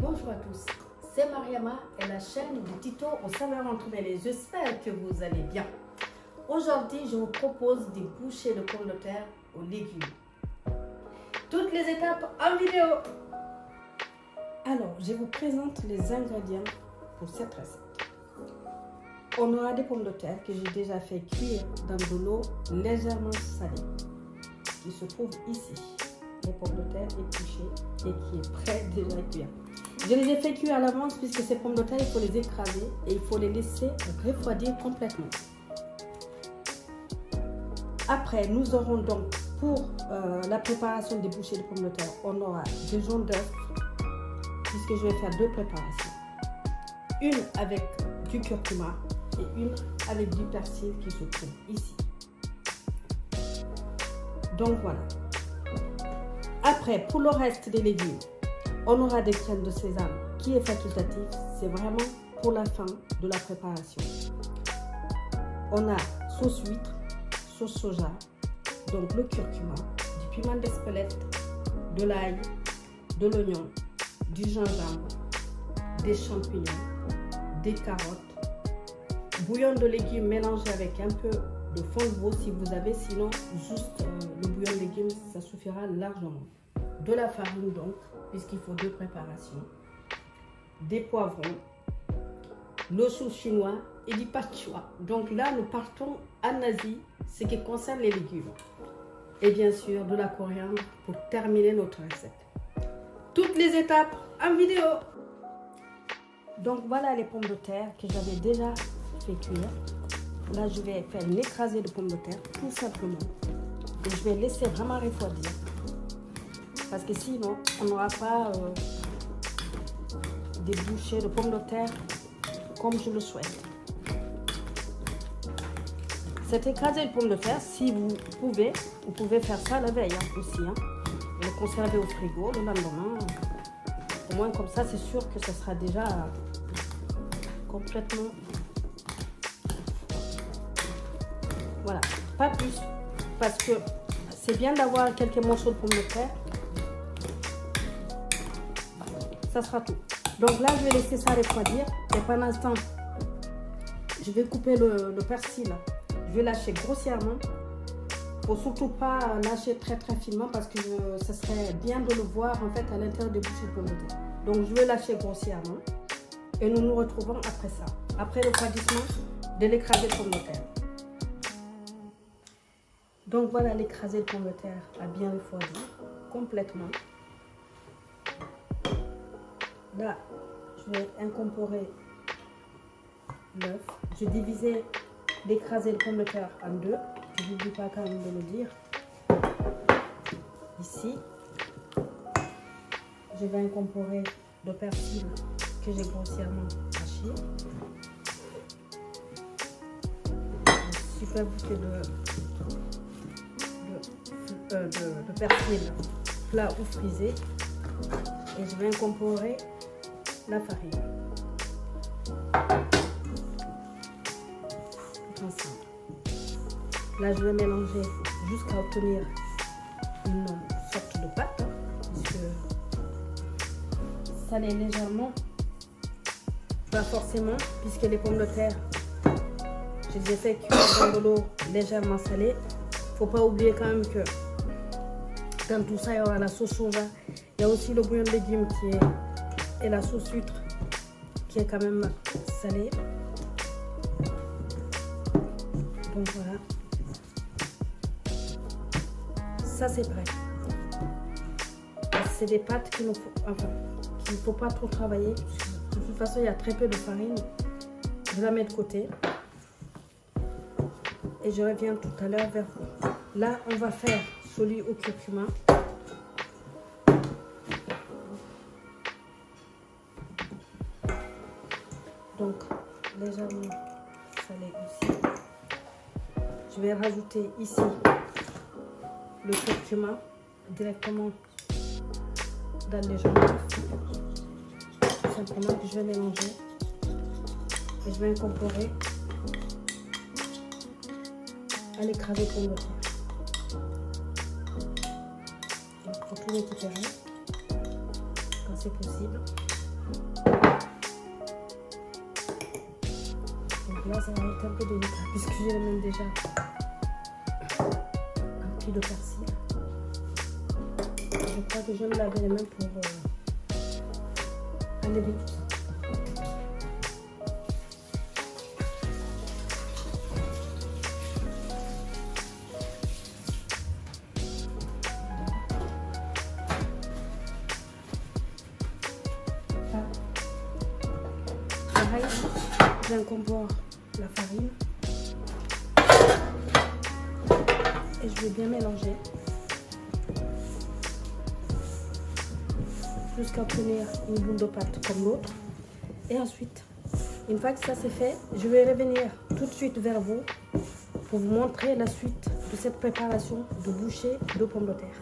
Bonjour à tous, c'est Mariama et la chaîne du Tito aux saveurs entremêlées. J'espère que vous allez bien. Aujourd'hui, je vous propose des bouchées de pommes de terre aux légumes. Toutes les étapes en vidéo. Alors, je vous présente les ingrédients pour cette recette. On aura des pommes de terre que j'ai déjà fait cuire dans de l'eau légèrement salée, qui se trouve ici. Les pommes de terre épluchées et qui est prêt déjà à cuire. Je les ai fait cuire à l'avance puisque ces pommes de terre, il faut les écraser et il faut les laisser refroidir complètement. Après, nous aurons donc pour la préparation des bouchées de pommes de terre, on aura deux jaunes d'œufs puisque je vais faire deux préparations. Une avec du curcuma et une avec du persil qui se trouve ici. Donc voilà. Après, pour le reste des légumes, on aura des graines de sésame qui est facultatif. C'est vraiment pour la fin de la préparation. On a sauce huître, sauce soja, donc le curcuma, du piment d'Espelette, de l'ail, de l'oignon, du gingembre, des champignons, des carottes, bouillon de légumes mélangé avec un peu de fond de veau si vous avez, sinon juste le bouillon de légumes, ça suffira largement. De la farine donc, puisqu'il faut deux préparations, des poivrons, le chou chinois et du pachua. Donc là, nous partons en Asie, ce qui concerne les légumes. Et bien sûr, de la coriandre pour terminer notre recette. Toutes les étapes en vidéo. Donc voilà les pommes de terre que j'avais déjà fait cuire. Là, je vais faire une écrasée de pommes de terre, tout simplement. Et je vais laisser vraiment refroidir. Parce que sinon, on n'aura pas des bouchées de pommes de terre comme je le souhaite. Cette écrasée de pommes de terre, si vous pouvez faire ça la veille aussi. Et le conserver au frigo le lendemain. Au moins comme ça, c'est sûr que ça sera déjà complètement... Voilà, pas plus. Parce que c'est bien d'avoir quelques morceaux de pommes de terre. Ça sera tout. Donc là, je vais laisser ça refroidir. Et pendant ce temps, je vais couper le persil. Je vais lâcher grossièrement. Il ne faut surtout pas lâcher très finement parce que ça serait bien de le voir en fait à l'intérieur des bouchées de pommes de terre. Donc je vais lâcher grossièrement. Et nous nous retrouvons après ça. Après le refroidissement de l'écrasé de pommes de terre. Donc voilà, l'écrasé de pommes de terre a bien refroidi complètement. Là, je vais incorporer l'œuf. J'ai divisé l'écrasé de pommes de terre en deux. Je n'oublie pas quand même de le dire. Ici, je vais incorporer le persil que j'ai grossièrement haché. Un super bouquet de persil plat ou frisé. Et je vais incorporer la farine. Ensemble. Là, je vais mélanger jusqu'à obtenir une sorte de pâte, puisque salé légèrement, pas forcément, puisque les pommes de terre, je les ai fait cuire dans de l'eau légèrement salée. Il ne faut pas oublier quand même que dans tout ça, il y aura la sauce soja. Il y a aussi le bouillon de légumes et la sauce huître qui est quand même salée. Donc voilà. Ça c'est prêt. C'est des pâtes qu'il ne faut pas trop travailler. De toute façon, il y a très peu de farine. Je la mets de côté. Et je reviens tout à l'heure vers vous. Là, on va faire celui au curcuma. Donc, légèrement salé aussi. Je vais rajouter ici le curcuma directement dans les jaunes d'œufs. Tout simplement que je vais mélanger. Et je vais incorporer à l'écrasé de pommes de terre. Donc, pour tout récupérer, quand c'est possible. là, ça va être un peu délicat puisque j'ai les mains déjà emplis de persil. Je crois que je vais me laver les mains pour enlever tout ça. Pareil, je viens composer la farine et je vais bien mélanger jusqu'à obtenir une boule de pâte comme l'autre. Et ensuite, une fois que ça c'est fait, je vais revenir tout de suite vers vous pour vous montrer la suite de cette préparation de bouchée de pommes de terre.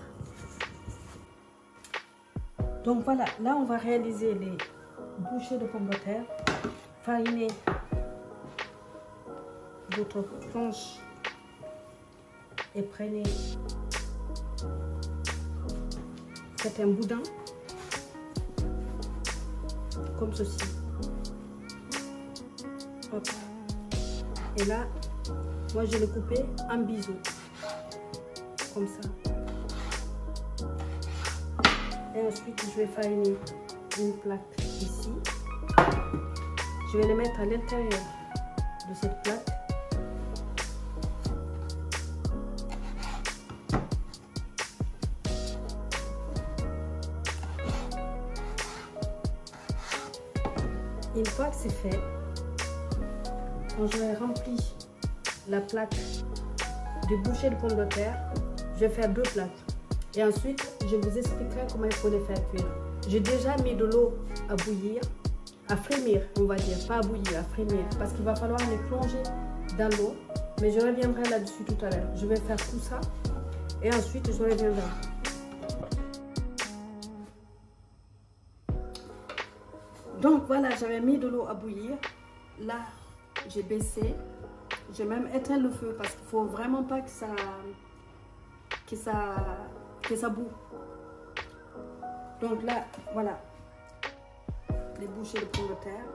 Donc voilà, là on va réaliser les bouchées de pommes de terre. Farinez votre planche et prenez, faites un boudin comme ceci. Hop. Et là, moi je l'ai coupé en biseau comme ça. Et ensuite je vais fariner une plaque ici. Je vais les mettre à l'intérieur de cette plaque. Une fois que c'est fait, quand j'aurai rempli la plaque de bouchées de pommes de terre, je vais faire 2 plaques. Et ensuite, je vous expliquerai comment il faut les faire cuire. J'ai déjà mis de l'eau à bouillir, à frémir, on va dire, pas à bouillir, à frémir, parce qu'il va falloir les plonger dans l'eau. Mais je reviendrai là-dessus tout à l'heure. Je vais faire tout ça et ensuite je reviendrai. Donc voilà, j'avais mis de l'eau à bouillir. Là, j'ai baissé. J'ai même éteint le feu parce qu'il faut vraiment pas que ça boue. Donc là, voilà, les bouchées de pommes de terre.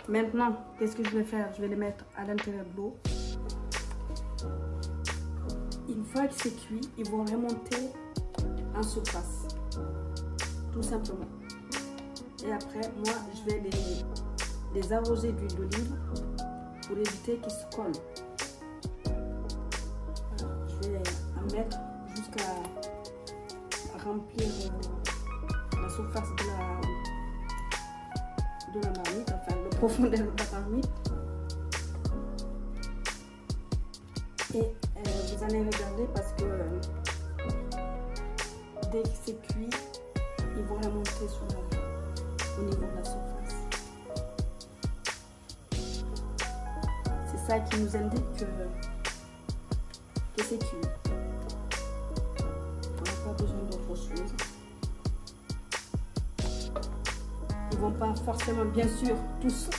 Maintenant, qu'est-ce que je vais faire? Je vais les mettre à l'intérieur de l'eau. Une fois que c'est cuit, ils vont remonter en surface, tout simplement. Et après, moi, je vais les arroser d'huile d'olive pour éviter qu'ils se collent. Voilà, je vais en mettre jusqu'à remplir la surface de la marmite, enfin le profondeur de la marmite. Et vous allez regarder parce que dès que c'est cuit, ils vont remonter au niveau de la surface. C'est ça qui nous indique que c'est cuit. On n'a pas besoin d'autre chose. Ils vont pas forcément, bien sûr, tous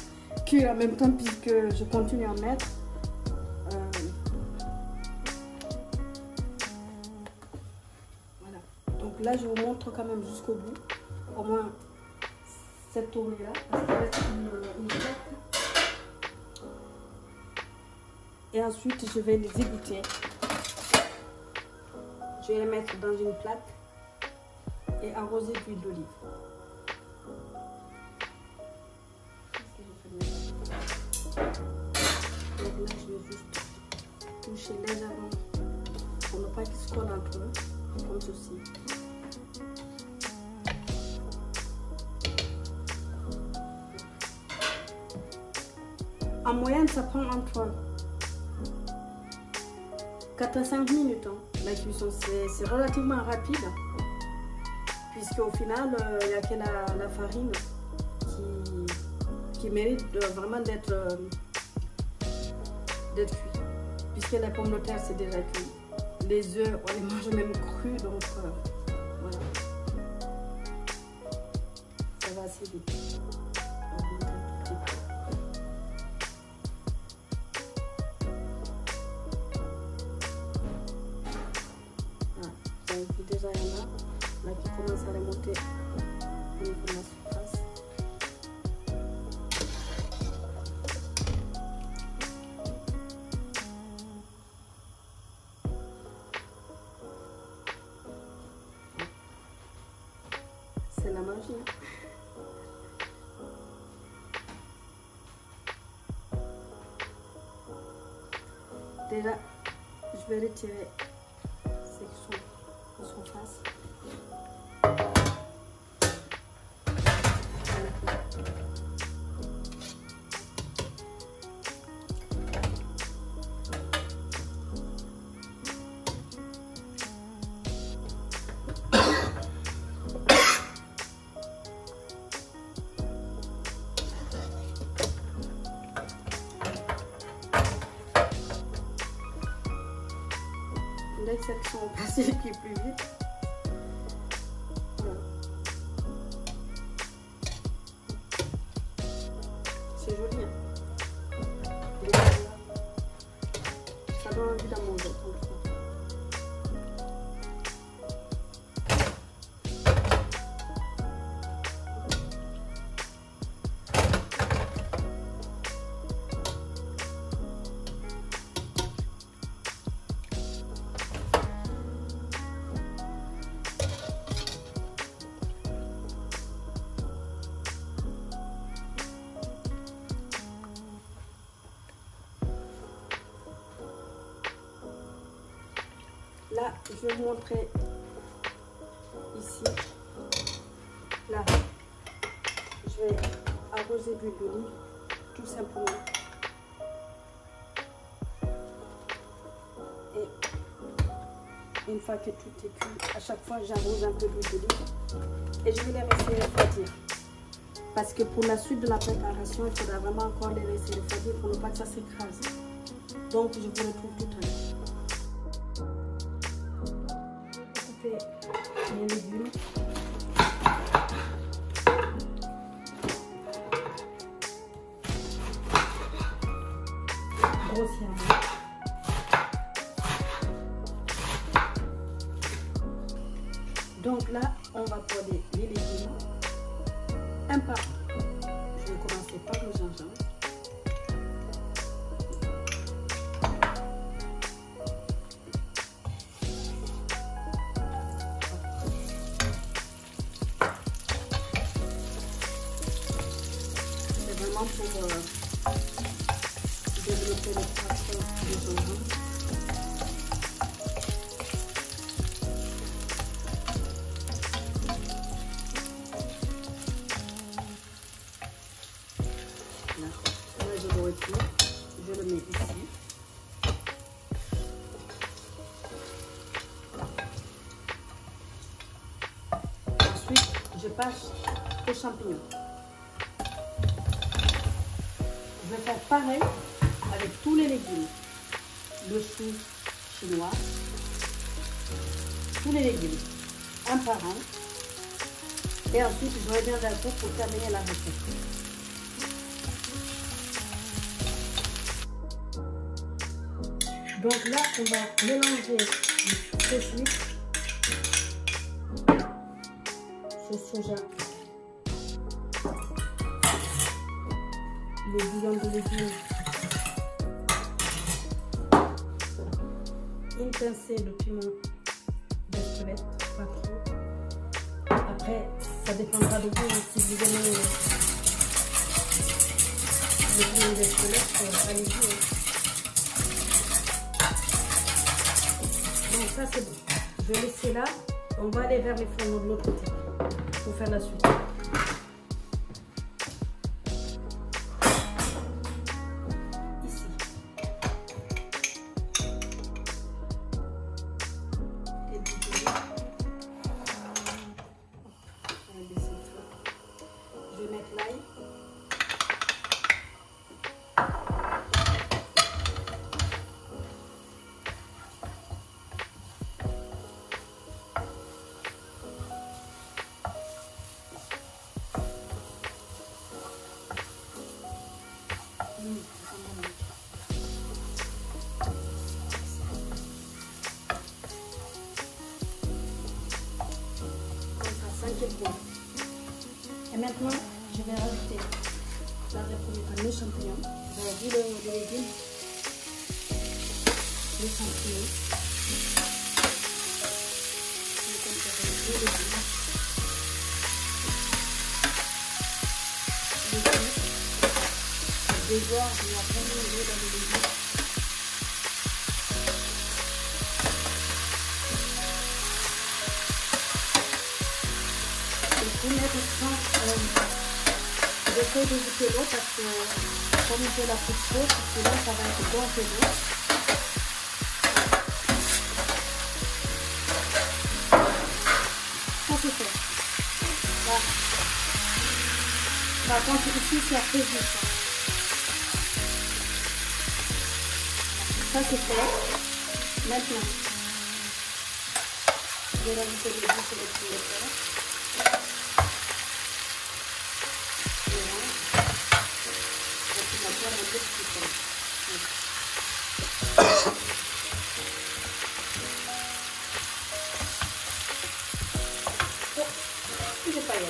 cuire en même temps puisque je continue à mettre. Voilà. Donc là, je vous montre quand même jusqu'au bout, au moins cette tournée-là, parce qu'il reste une plaque. Et ensuite, je vais les égoutter. Je vais les mettre dans une plaque et arroser d'huile d'olive. Donc là, je vais juste toucher légèrement pour ne pas qu'ils se collent entre eux, comme ceci. En moyenne, ça prend entre 4 à 5 minutes. Hein. La cuisson, c'est relativement rapide, puisqu'au final, il n'y a que la farine qui mérite vraiment d'être cuit, puisque la pomme de terre c'est déjà cuit. Les œufs on les mange même crus, donc voilà, ça va assez vite. Voilà, vous avez vu déjà il y en a là qui commence à remonter au niveau de la surface. Déjà, je vais retirer ceux qui sont en surface. L'exception au passé qui est plus vite. Voilà. C'est joli, hein? Ça donne envie d'en manger. Là, je vais vous montrer ici. Là, je vais arroser d'huile d'olive, tout simplement. Et une fois que tout est cuit, à chaque fois, j'arrose un peu d'huile d'olive et je vais les laisser refroidir. Parce que pour la suite de la préparation, il faudra vraiment encore les laisser refroidir pour ne pas que ça s'écrase. Donc, je vous retrouve tout à l'heure. Les légumes. Grossièrement. Donc là, on va coller les légumes un par un. Je vais commencer par le gingembre. Pour développer le poisson du gingembre. Là, je le retire, je le mets ici. Ensuite, je passe aux champignons. Je vais faire pareil avec tous les légumes. Le chou chinois, tous les légumes, un par un. Et ensuite, je reviens vers vous pour terminer la recette. Donc là, on va mélanger ceci, ce soja, le bouillon de légumes, une pincée de piment d'Espelette, pas trop. Après, ça dépendra de vous, si vous aimez le piment d'Espelette, allez-y. Donc ça c'est bon. Je vais laisser là. On va aller vers les fourneaux de l'autre côté pour faire la suite. Je vais mettre l'ail. Et maintenant, je vais rajouter dans le premier temps les champignons. Vous avez vu le légume, les champignons. Je vais voir, on va prendre le dans le légume. vais mettre j'essaie d'éviter l'eau parce que comme je la coupe chaude, sinon ça va être bon et d'eau. Ça c'est fait. Voilà. Par contre ici c'est très juste. Ça c'est fait. Maintenant, je vais rajouter les bouts sur le poulet. J'ai pas y aller.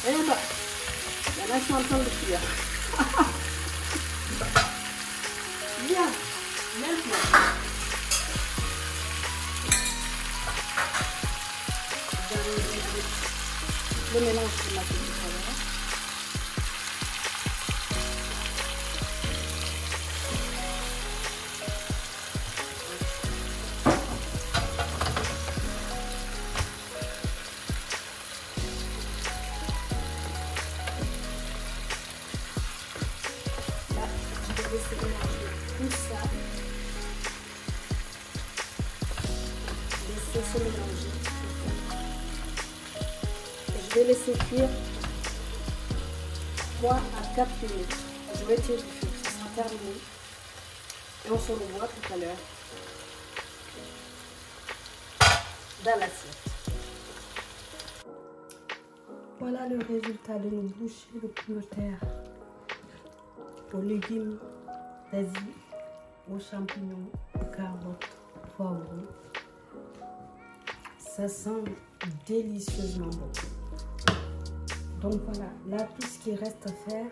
Et bah, il y en a qui sont en train de cuire. Bien, maintenant. Le mélange de ma petite saveur. Là, je vais laisser mélanger tout ça. Laisser se mélanger. Je vais laisser cuire 3 à 4 minutes. Je vais tirer du feu, ça sera terminé. Et on se revoit tout à l'heure dans l'assiette. Voilà le résultat de nos bouchées de pommes de terre aux légumes d'Asie, aux champignons, aux carottes, poivrons. Ça sent délicieusement bon. Donc voilà, là tout ce qui reste à faire,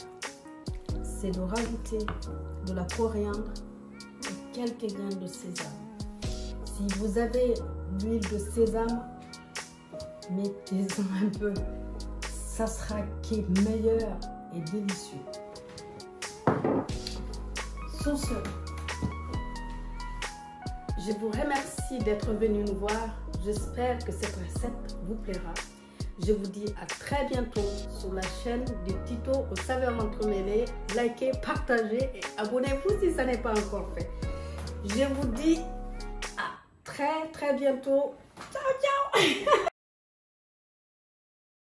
c'est de rajouter de la coriandre et quelques graines de sésame. Si vous avez l'huile de sésame, mettez-en un peu. Ça sera meilleur et délicieux. Sur ce, je vous remercie d'être venu nous voir. J'espère que cette recette vous plaira. Je vous dis à très bientôt sur la chaîne de Tito aux saveurs entremêlées. Likez, partagez et abonnez-vous si ça n'est pas encore fait. Je vous dis à très bientôt. Ciao, ciao.